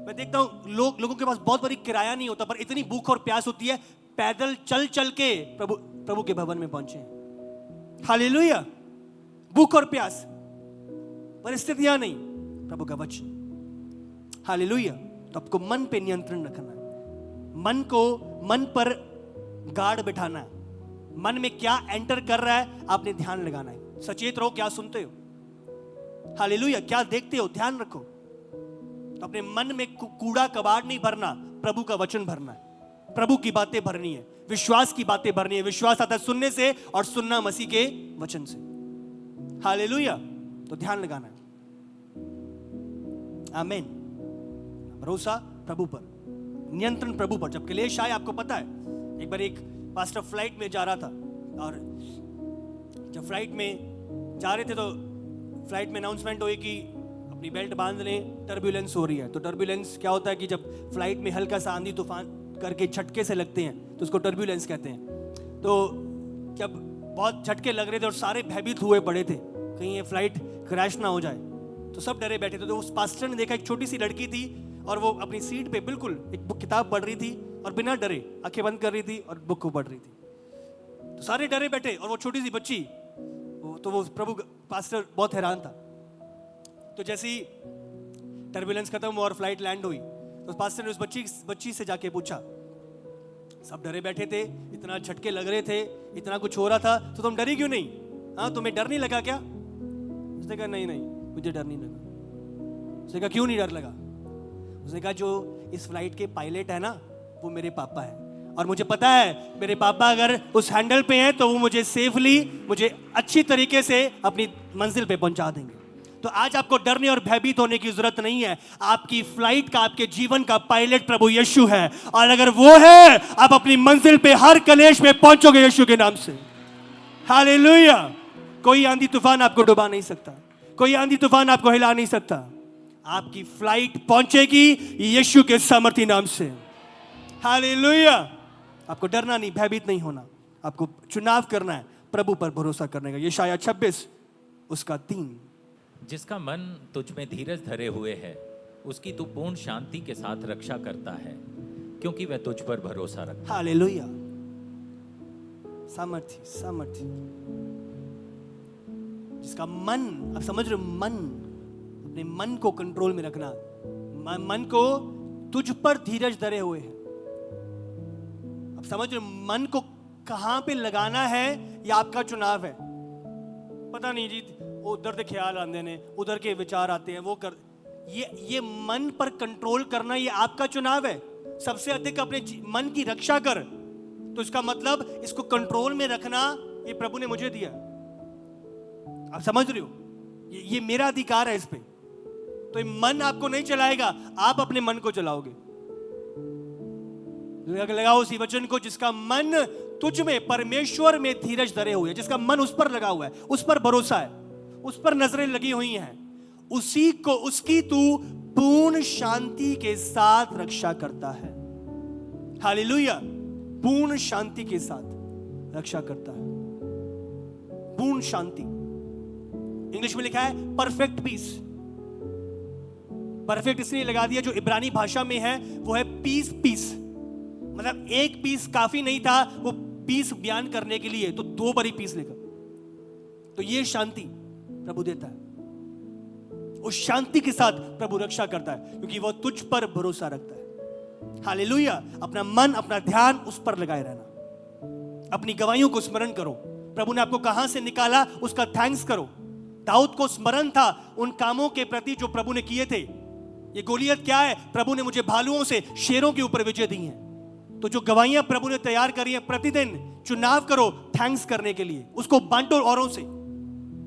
A: मैं देखता हूं लोगों के पास बहुत बड़ी किराया नहीं होता, पर इतनी भूख और प्यास होती है, पैदल चल चल के प्रभु के भवन में पहुंचे। हालेलुया। भूख और प्यास, परिस्थितियां नहीं, प्रभु का वचन। हालेलुया। तो आपको मन पे नियंत्रण रखना है, मन पर गार्ड बिठाना है। मन में क्या एंटर कर रहा है आपने ध्यान लगाना है। सचेत रहो, क्या सुनते हो। हालेलुया। क्या देखते हो, ध्यान रखो। तो अपने मन में कूड़ा कबाड़ नहीं भरना, प्रभु का वचन भरना है, प्रभु की बातें भरनी है, विश्वास की बातें भरनी है। विश्वास आता है सुनने से, और सुनना मसीह के वचन से। हालेलुया। तो ध्यान लगाना है। आमीन। भरोसा प्रभु पर, नियंत्रण प्रभु पर। जब क्लेश आए, आपको पता है, एक बार एक पास्टर फ्लाइट में जा रहा था, और जब फ्लाइट में जा रहे थे तो फ्लाइट में अनाउंसमेंट हुई कि अपनी बेल्ट बांध लें, टर्बुलेंस हो रही है। तो टर्बुलेंस क्या होता है कि जब फ्लाइट में हल्का सा आंधी तूफान करके झटके से लगते हैं तो उसको टर्बुलेंस कहते हैं। तो जब बहुत झटके लग रहे थे और सारे भयभीत हुए पड़े थे, कहीं ये फ्लाइट क्रैश ना हो जाए, तो सब डरे बैठे थे। तो उस पास्टर ने देखा एक छोटी सी लड़की थी और वो अपनी सीट पे बिल्कुल एक बुक किताब पढ़ रही थी और बिना डरे आंखें बंद कर रही थी और बुक को पढ़ रही थी। तो सारे डरे बैठे और वो छोटी सी बच्ची, तो वो प्रभु पास्टर बहुत हैरान था। तो जैसे ही टर्बुलेंस खत्म हुआ और फ्लाइट लैंड हुई, तो पास्टर ने उस बच्ची से जाके पूछा, सब डरे बैठे थे, इतना झटके लग रहे थे, इतना कुछ हो रहा था, तो तुम डरी क्यों नहीं? हाँ, तुम्हें डर नहीं लगा क्या? उसने कहा नहीं नहीं, मुझे डर नहीं लगा। उसने कहा क्यों नहीं डर लगा? उसने कहा जो इस फ्लाइट के पायलट है ना, वो मेरे पापा है, और मुझे पता है मेरे पापा अगर उस हैंडल पे हैं तो वो मुझे सेफली, मुझे अच्छी तरीके से अपनी मंजिल पे पहुंचा देंगे। तो आज आपको डरने और भयभीत होने की जरूरत नहीं है। आपकी फ्लाइट का, आपके जीवन का पायलट प्रभु यीशु है, और अगर वो है, आप अपनी मंजिल पे हर कलेश में पहुंचोगे यीशु के नाम से। हालेलुया। कोई आंधी तूफान आपको डुबा नहीं सकता, कोई आंधी तूफान आपको हिला नहीं सकता। आपकी फ्लाइट पहुंचेगी यीशु के सामर्थी नाम से। हालेलुया। आपको डरना नहीं, भयभीत नहीं होना, आपको चुनाव करना है, प्रभु पर भरोसा करने का। यशायाह 26 उसका 3।
B: जिसका मन तुझ में धीरज धरे हुए है, उसकी तू पूर्ण शांति के साथ रक्षा करता है, क्योंकि वह तुझ पर भरोसा रखता है।
A: हालेलुया। सामर्थ्य, सामर्थ्य। जिसका मन, आप समझ रहे हो, मन, अपने मन को कंट्रोल में रखना, मन को तुझ पर धीरज धरे हुए है। आप समझ रहे हो, मन को कहां पे लगाना है, ये आपका चुनाव है। पता नहीं जी, उधर के ख्याल आते हैं, उधर के विचार आते हैं, वो कर, ये मन पर कंट्रोल करना, ये आपका चुनाव है। सबसे अधिक अपने मन की रक्षा कर, तो इसका मतलब इसको कंट्रोल में रखना ये प्रभु ने मुझे दिया। आप समझ रहे हो, ये मेरा अधिकार है इस पे। तो ये मन आपको नहीं चलाएगा, आप अपने मन को चलाओगे। लगाओ उसी वचन को, जिसका मन तुझ में, परमेश्वर में धीरज धरे हुए, जिसका मन उस पर लगा हुआ है, उस पर भरोसा है, उस पर नजरें लगी हुई हैं, उसी को, उसकी तू पूर्ण शांति के साथ रक्षा करता है। हालेलुया। पूर्ण शांति के साथ रक्षा करता है। पूर्ण शांति, इंग्लिश में लिखा है परफेक्ट पीस। परफेक्ट इसलिए लगा दिया, जो इब्रानी भाषा में है वो है पीस। पीस मतलब एक पीस काफी नहीं था वो पीस बयान करने के लिए, तो 2 बड़ी पीस लेकर। तो ये शांति प्रभु देता है। उस शांति के साथ प्रभु रक्षा करता है, क्योंकि वो तुझ पर भरोसा रखता है। हालेलुया। अपना मन, अपना ध्यान उस पर लगाए रहना। अपनी गवाहियों को स्मरण करो। प्रभु ने आपको कहां से निकाला, उसका थैंक्स करो। दाऊद को स्मरण था उन कामों के प्रति जो प्रभु ने किए थे। ये गोलियत क्या है? प्रभु ने मुझे भालुओं से, शेरों के ऊपर विजय दी है। तो जो गवाहियां प्रभु ने तैयार करी है, प्रतिदिन चुनाव करो थैंक्स करने के लिए, उसको बांटो औरों से।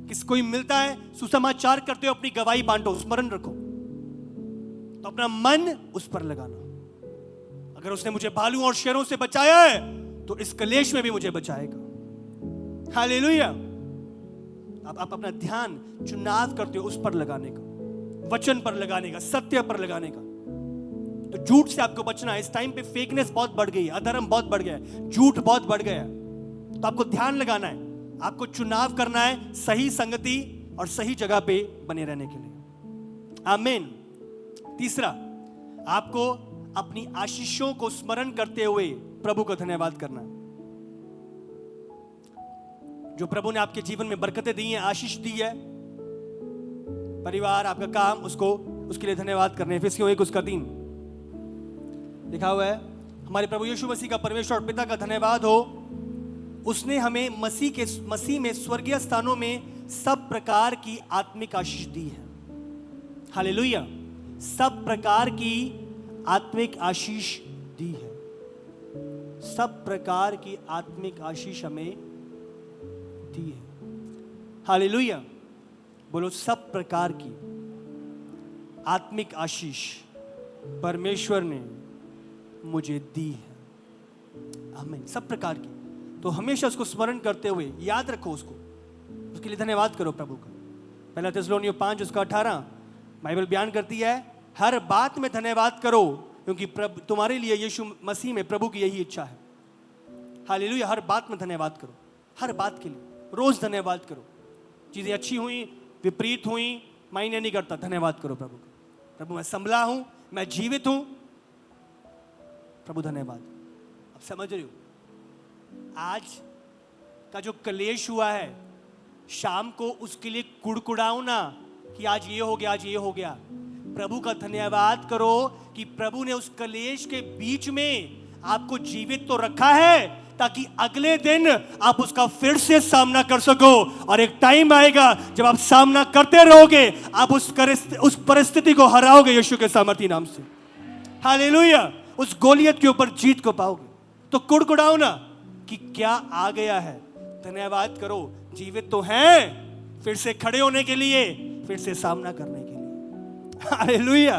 A: किस कोई मिलता है, सुसमाचार करते हो, अपनी गवाही बांटो, स्मरण रखो। तो अपना मन उस पर लगाना। अगर उसने मुझे भालुओं और शेरों से बचाया है, तो इस कलेश में भी मुझे बचाएगा। हालेलुया। आप अपना ध्यान, चुनाव करते हो उस पर लगाने का, वचन पर लगाने का, सत्य पर लगाने का। तो झूठ से आपको बचना है। इस टाइम पे फेकनेस बहुत बढ़ गई है, अधर्म बहुत बढ़ गया है, झूठ बहुत बढ़ गया है। तो आपको ध्यान लगाना है, आपको चुनाव करना है सही संगति और सही जगह पे बने रहने के लिए। आमीन। तीसरा, आपको अपनी आशीषों को स्मरण करते हुए प्रभु को धन्यवाद करना है। जो प्रभु ने आपके जीवन में बरकतें दी हैं, आशीष दी है, परिवार, आपका काम, उसको, उसके लिए धन्यवाद करने। फिर 1 उसका 3 लिखा हुआ है, हमारे प्रभु यीशु मसीह का परमेश्वर और पिता का धन्यवाद हो, उसने हमें मसीह में स्वर्गीय स्थानों में सब प्रकार की आत्मिक आशीष दी है। हालेलुया। सब प्रकार की आत्मिक आशीष दी है। सब प्रकार की आत्मिक आशीष हमें दी है। हालेलुया। बोलो, सब प्रकार की आत्मिक आशीष परमेश्वर ने मुझे दी है। आमीन। सब प्रकार की, तो हमेशा उसको स्मरण करते हुए याद रखो उसको, उसके लिए धन्यवाद करो प्रभु का। पहला थिस्सलुनीय 5 उसका 18 बाइबल बयान करती है, हर बात में धन्यवाद करो क्योंकि प्रभु तुम्हारे लिए यीशु मसीह में प्रभु की यही इच्छा है। हालेलुया। हर बात में धन्यवाद करो, हर बात के लिए रोज धन्यवाद करो। चीजें अच्छी हुई, विपरीत हुई, मायने नहीं करता, धन्यवाद करो प्रभु का। प्रभु मैं संभला हूं, मैं जीवित हूं, प्रभु धन्यवाद। अब समझ रहे हो, आज का जो कलेश हुआ है, शाम को उसके लिए कुड़कुड़ाओ ना कि आज ये हो गया, आज ये हो गया। प्रभु का धन्यवाद करो कि प्रभु ने उस कलेश के बीच में आपको जीवित तो रखा है ताकि अगले दिन आप उसका फिर से सामना कर सको। और एक टाइम आएगा जब आप सामना करते रहोगे, आप उस परिस्थिति को हराओगे यीशु के सामर्थी नाम से। हालेलुया। उस गोलियत के ऊपर जीत को पाओगे। तो कुड़कुड़ाओ ना कि क्या आ गया है, धन्यवाद करो, जीवित तो हैं फिर से खड़े होने के लिए, फिर से सामना करने के लिए। हालेलुया।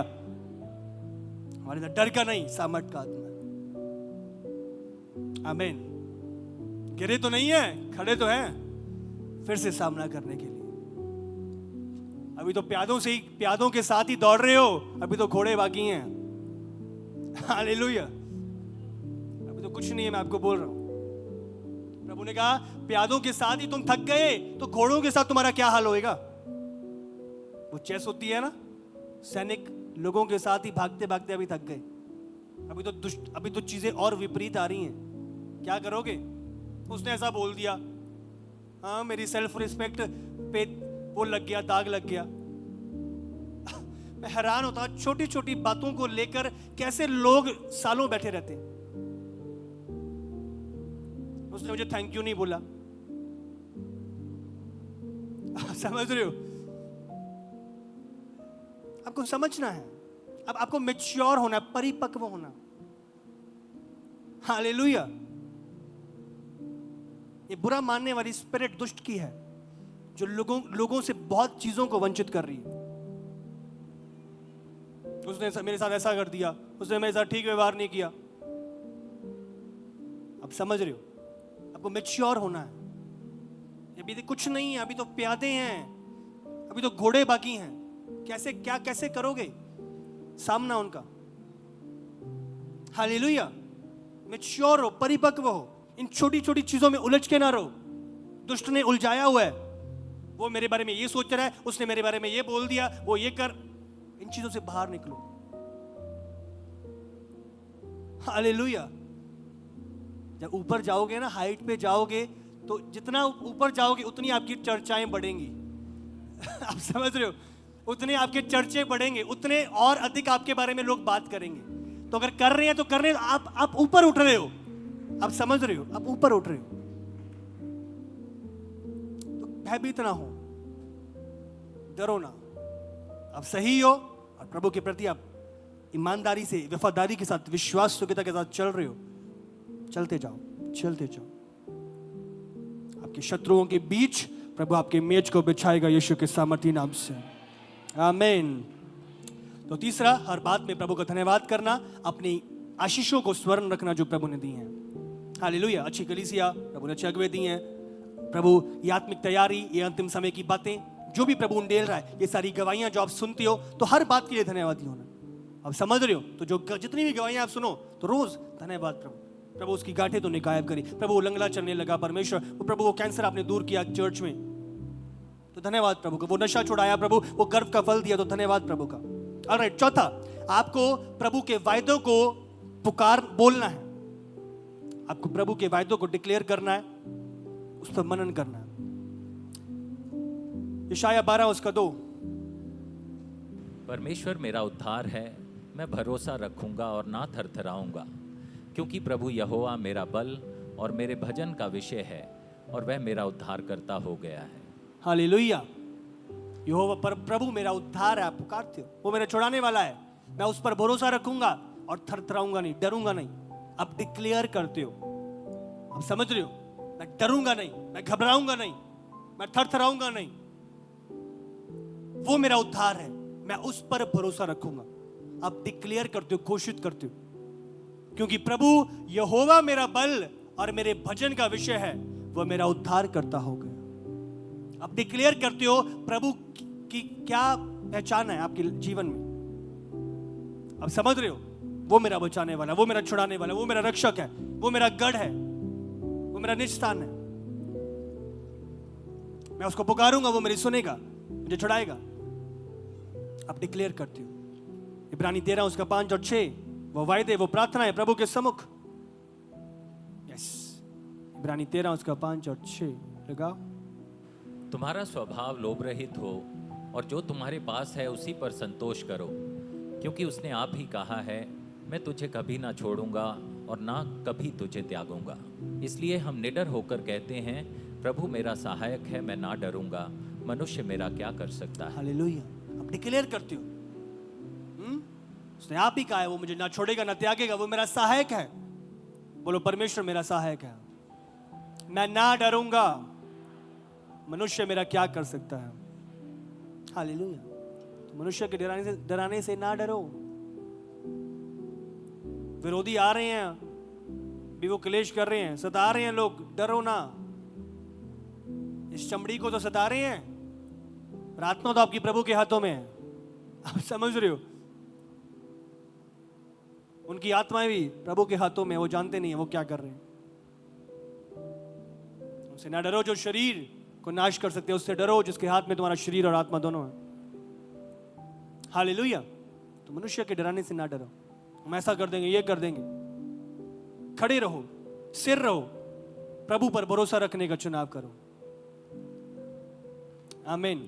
A: हमारे डर का नहीं, सामर्थ का आत्मा। आमीन। गिरे तो नहीं है, खड़े तो हैं फिर से सामना करने के लिए। अभी तो प्यादों के साथ ही दौड़ रहे हो, अभी तो घोड़े बाकी हैं। हालेलुया। अभी तो कुछ नहीं है, मैं आपको बोल रहा हूं। प्रभु ने कहा प्यादों के साथ ही तुम थक गए तो घोड़ों के साथ तुम्हारा क्या हाल होएगा। वो चेस होती है ना, सैनिक लोगों के साथ ही भागते भागते अभी थक गए। अभी तो चीजें और विपरीत आ रही हैं, क्या करोगे। उसने ऐसा बोल दिया, हाँ मेरी सेल्फ रिस्पेक्ट पे वो लग गया, दाग लग गया। मैं हैरान होता छोटी छोटी बातों को लेकर कैसे लोग सालों बैठे रहते हैं। उसने मुझे थैंक यू नहीं बोला। समझ रहे हो, आपको समझना है, अब आपको मैच्योर होना, परिपक्व होना। हालेलुया। ये बुरा मानने वाली स्पिरिट दुष्ट की है जो लोगों से बहुत चीजों को वंचित कर रही है। उसने मेरे साथ ऐसा कर दिया, उसने मेरे साथ ठीक व्यवहार नहीं किया। अब समझ रहे हो, आपको मैच्योर होना है। अभी तो कुछ नहीं है, अभी तो प्यादे हैं, अभी तो घोड़े बाकी हैं। कैसे करोगे सामना उनका। हालेलुया। मैच्योर हो, परिपक्व हो, इन छोटी छोटी चीजों में उलझ के ना रहो। दुष्ट ने उलझाया हुआ है, वो मेरे बारे में ये सोच रहा है, उसने मेरे बारे में ये बोल दिया, वो ये कर। इन चीजों से बाहर निकलो। हालेलुया। जब ऊपर जाओगे ना, हाइट पे जाओगे, तो जितना ऊपर जाओगे उतनी आपकी चर्चाएं बढ़ेंगी। आप समझ रहे हो, उतने आपके चर्चे बढ़ेंगे, उतने और अधिक आपके बारे में लोग बात करेंगे। तो अगर कर रहे हैं तो कर रहे हैं, आप ऊपर उठ रहे हो। आप समझ रहे हो, आप ऊपर उठ रहे हो। तो भयभीत ना हो, डरो ना। आप सही हो और प्रभु के प्रति आप ईमानदारी से, वफादारी के साथ, विश्वास योग्यता के साथ चल रहे हो। चलते जाओ, चलते जाओ। आपके शत्रुओं के बीच प्रभु आपके मेज को बिछाएगा यीशु के सामर्थी नाम से। आमीन। तो तीसरा, हर बात में प्रभु का धन्यवाद करना, अपनी आशीषों को स्मरण रखना जो प्रभु ने दी हैं। हालेलुया। अच्छी कलीसिया, प्रभु ने अच्छे अगुवे दी हैं। प्रभु ये आत्मिक तैयारी, ये अंतिम समय की बातें जो भी प्रभु उंडेल रहा है, ये सारी गवाहियां जो आप सुनते हो, तो हर बात के लिए धन्यवादी होना। अब समझ रहे हो, तो जो जितनी भी गवाहियां आप सुनो तो रोज धन्यवाद प्रभु उसकी गांठें तो गायब करी। प्रभु वो लंगड़ा चलने लगा, परमेश्वर प्रभु वो कैंसर आपने दूर किया चर्च में, तो धन्यवाद प्रभु का। वो नशा छुड़ाया प्रभु, वो गर्व का फल दिया, तो धन्यवाद प्रभु का। ऑलराइट। चौथा, आपको प्रभु के वायदों को बोलना है। आपको प्रभु के वायदों को डिक्लेयर करना है, उस पर मनन करना है। यशायाह 12 उसका 2।
B: परमेश्वर मेरा उद्धार है, मैं भरोसा रखूंगा और ना थरथराऊंगा, क्योंकि प्रभु यहोवा मेरा बल और मेरे भजन का विषय है और वह मेरा उद्धार करता हो गया है।
A: हालेलुया। यहोवा पर प्रभु मेरा उद्धार है, आप पुकारते हो, वो मेरा छुड़ाने वाला है। मैं उस पर भरोसा रखूंगा और थरथराऊंगा नहीं, डरूंगा नहीं। आप डिक्लेयर करते हो, आप समझ रहे हो, मैं डरूंगा नहीं, मैं घबराऊंगा नहीं, मैं थरथराऊंगा नहीं। वो मेरा उद्धार है, मैं उस पर भरोसा रखूंगा। आप डिक्लेयर करते हो, घोषित करते हो। क्योंकि प्रभु यहोवा मेरा बल और मेरे भजन का विषय है, वह मेरा उद्धार करता हो गया। आप डिक्लेयर करते हो प्रभु की क्या पहचान है आपके जीवन में। आप समझ रहे हो, वो मेरा बचाने वाला, वो मेरा छुड़ाने वाला, वो मेरा रक्षक है, वो मेरा गढ़ है, वो मेरा निज स्थान है। मैं उसको पुकारूंगा, वो मेरी सुनेगा, मुझे छुड़ाएगा। आप डिक्लेयर करते हो। इब्रानी 13 उसका 5 और 6 वो वायदे, वो प्रार्थना है प्रभु के सम्मुख। यस, इब्रानी 13 उसका 5 और 6 लगाओ।
B: तुम्हारा स्वभाव लोभ रहित हो और जो तुम्हारे पास है उसी पर संतोष करो, क्योंकि उसने आप ही कहा है, मैं तुझे कभी ना छोड़ूंगा और ना कभी तुझे त्यागूंगा। इसलिए हम निडर होकर कहते हैं, प्रभु मेरा सहायक है, मैं ना डरूंगा। मनुष्य मेरा क्या कर सकता है।
A: हालेलुया। आप डिक्लेयर करते हो, उसने आप ही कहा है, वो मुझे ना छोड़ेगा ना त्यागेगा, वो मेरा सहायक है। बोलो, परमेश्वर मेरा सहायक है, मैं ना डरूंगा। मनुष्य मेरा क्या कर सकता है। हालेलुया। तो मनुष्य के डराने से ना डरो। विरोधी आ रहे हैं, भी वो क्लेश कर रहे हैं, सता रहे हैं लोग, डरो ना। इस चमड़ी को तो सता रहे हैं, पर आत्मा तो आपकी प्रभु के हाथों में है। आप समझ रहे हो, उनकी आत्माएं भी प्रभु के हाथों में, वो जानते नहीं है वो क्या कर रहे हैं। उनसे ना डरो जो शरीर को नाश कर सकते हैं, उससे डरो जिसके हाथ में तुम्हारा शरीर और आत्मा दोनों है। हालेलुया। तो मनुष्य के डराने से ना डरो, हम ऐसा कर देंगे, ये कर देंगे। खड़े रहो, सिर रहो, प्रभु पर भरोसा रखने का चुनाव करो। आमीन।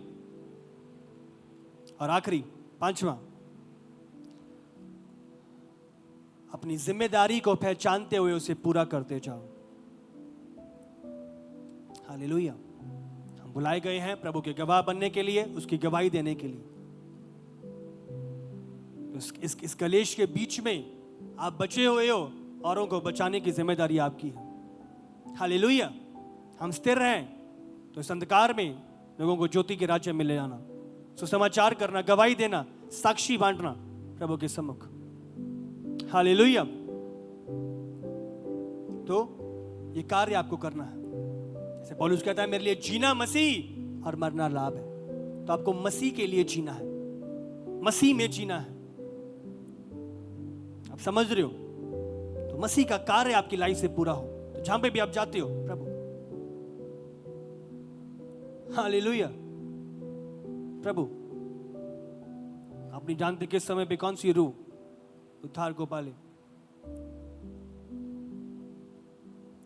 A: और आखिरी 5वां, अपनी जिम्मेदारी को पहचानते हुए उसे पूरा करते जाओ। हालेलुया। हम बुलाए गए हैं प्रभु के गवाह बनने के लिए, उसकी गवाही देने के लिए। इस कलेश के बीच में आप बचे हुए हो, औरों को बचाने की जिम्मेदारी आपकी है। हालेलुया। हम स्थिर रहें तो इस अंधकार में लोगों को ज्योति के राज्य में ले आना, सुसमाचार करना, गवाही देना, साक्षी बांटना प्रभु के सम्मुख। हालेलुया। तो ये कार्य आपको करना है। जैसे पौलुस कहता है, मेरे लिए जीना मसीह और मरना लाभ है। तो आपको मसीह के लिए जीना है, मसीह में जीना है। आप समझ रहे हो? तो मसीह का कार्य आपकी लाइफ से पूरा हो, तो जहां पे भी आप जाते हो प्रभु। हालेलुया। प्रभु आप नहीं जानते किस समय पे कौन सी रूह उद्धार को पाले।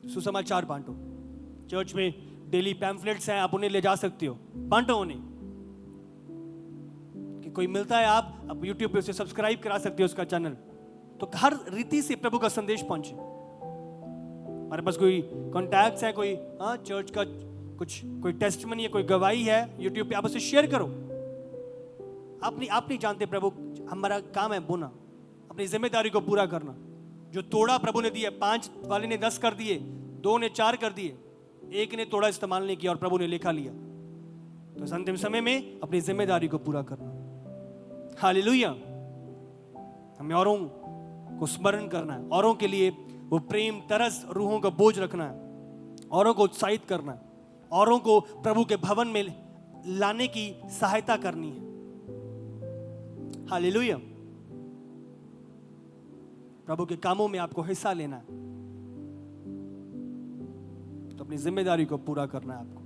A: सुसमाचार बांटो। चर्च में डेली पैम्फलेट्स हैं, आप उन्हें ले जा सकते हो, बांटो उन्हें। कि कोई मिलता है, आप YouTube पे उसे सब्सक्राइब करा सकते हो उसका चैनल, तो हर रीति से प्रभु का संदेश पहुंचे। हमारे पास कोई कॉन्टैक्ट्स है, कोई चर्च का कुछ कोई टेस्टमनी है, कोई गवाही है YouTube पे, आप उसे शेयर करो। आप नहीं जानते प्रभु, हमारा काम है बोना, अपनी जिम्मेदारी को पूरा करना। जो तोड़ा प्रभु ने दिया, 5 वाले ने 10 कर दिए, 2 ने 4 कर दिए, 1 ने तोड़ा इस्तेमाल नहीं किया और प्रभु ने लेखा लिया। तो इस अंतिम समय में अपनी जिम्मेदारी को पूरा करना। हालेलुया। हमें औरों को स्मरण करना है, औरों के लिए वो प्रेम, तरस, रूहों का बोझ रखना है, औरों को उत्साहित करना है, औरों को प्रभु के भवन में लाने की सहायता करनी है। हालेलुया। प्रभु के कामों में आपको हिस्सा लेना है, तो अपनी जिम्मेदारी को पूरा करना है आपको।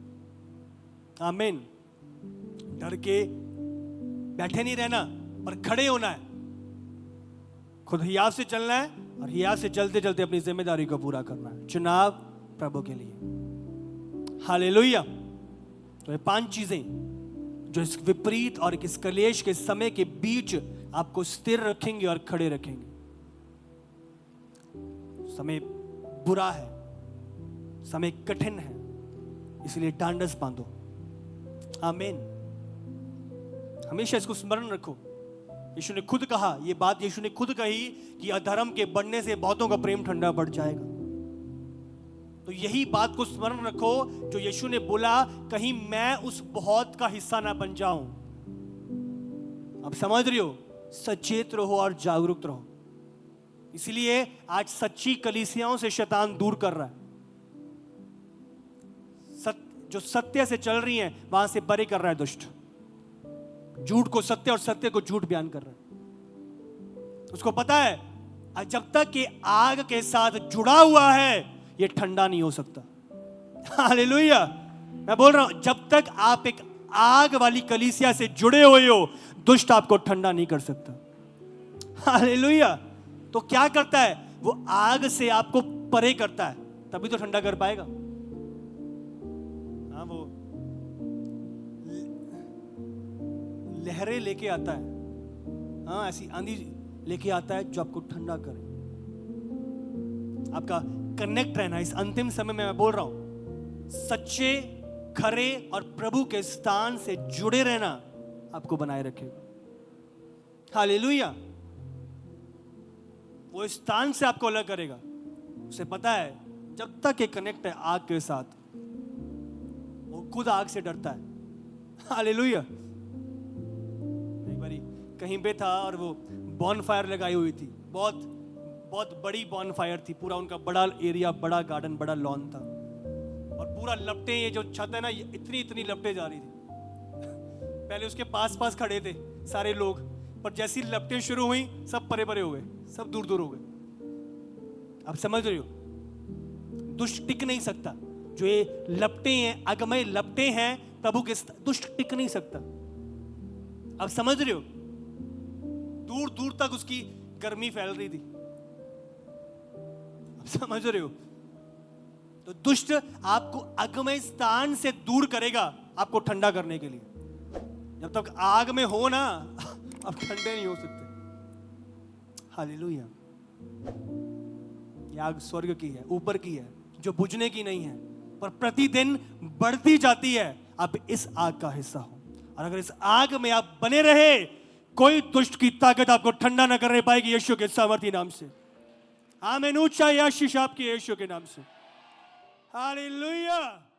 A: आमीन। डर के बैठे नहीं रहना, पर खड़े होना है। खुद हियाव से चलना है और हियाव से चलते चलते अपनी जिम्मेदारी को पूरा करना है। चुनाव प्रभु के लिए। हालेलुया। तो ये 5 चीजें जो इस विपरीत और इस कलेश के समय के बीच आपको स्थिर रखेंगे और खड़े रखेंगे। समय बुरा है, समय कठिन है, इसलिए ढांढस बांधो। आमीन। हमेशा इसको स्मरण रखो। यीशु ने खुद कहा, ये बात यीशु ने खुद कही कि अधर्म के बढ़ने से बहुतों का प्रेम ठंडा पड़ जाएगा। तो यही बात को स्मरण रखो जो यीशु ने बोला, कहीं मैं उस बहुत का हिस्सा ना बन जाऊं। आप समझ रहे हो? सचेत रहो और जागरूक रहो। इसलिए आज सच्ची कलीसियाओं से शैतान दूर कर रहा है। जो सत्य से चल रही हैं वहां से परे कर रहा है दुष्ट। झूठ को सत्य और सत्य को झूठ बयान कर रहा है। उसको पता है जब तक ये आग के साथ जुड़ा हुआ है ये ठंडा नहीं हो सकता। हालेलुया। मैं बोल रहा हूं जब तक आप एक आग वाली कलीसिया से जुड़े हुए हो दुष्ट आपको ठंडा नहीं कर सकता। हालेलुया। तो क्या करता है वो आग से आपको परे करता है, तभी तो ठंडा कर पाएगा। हाँ, वो लहरें लेके आता है, हाँ ऐसी आंधी लेके आता है जो आपको ठंडा करे। आपका कनेक्ट रहना इस अंतिम समय में, मैं बोल रहा हूं सच्चे खरे और प्रभु के स्थान से जुड़े रहना आपको बनाए रखेगा। हालेलुया। वो स्थान से आपको अलग करेगा। उसे पता है जब तक ये कनेक्ट है आग के साथ, वो खुद आग से डरता है। हालेलुया। एक बारी कहीं पे था और वो बॉन फायर लगाई हुई थी, बहुत बहुत बड़ी बॉन फायर थी। पूरा उनका बड़ा एरिया, बड़ा गार्डन, बड़ा लॉन था और पूरा लपटें, ये जो छत है ना, इतनी इतनी लपटें जा रही थी। पहले उसके पास पास खड़े थे सारे लोग, पर जैसी लपटें शुरू हुई सब परे परे हो गए, सब दूर दूर हो गए। आप समझ रहे हो, दुष्ट टिक नहीं सकता। जो ये लपटें हैं, अगमय लपटें हैं प्रभु के, दुष्ट टिक नहीं सकता। आप समझ रहे हो, दूर दूर तक उसकी गर्मी फैल रही थी। आप समझ रहे हो, तो दुष्ट आपको अगमय स्थान से दूर करेगा आपको ठंडा करने के लिए। जब तक आग में हो ना आप ठंडे नहीं हो सकते। हालेलुया। ये आग स्वर्ग की है, ऊपर की है, जो बुझने की नहीं है, पर प्रतिदिन बढ़ती जाती है। आप इस आग का हिस्सा हो, और अगर इस आग में आप बने रहे, कोई दुष्ट की ताकत आपको ठंडा न करने पाएगी यीशु के सामर्थी नाम से। आमीन। ऊंचा आशीष आपकी यीशु के नाम से। हालेलुया।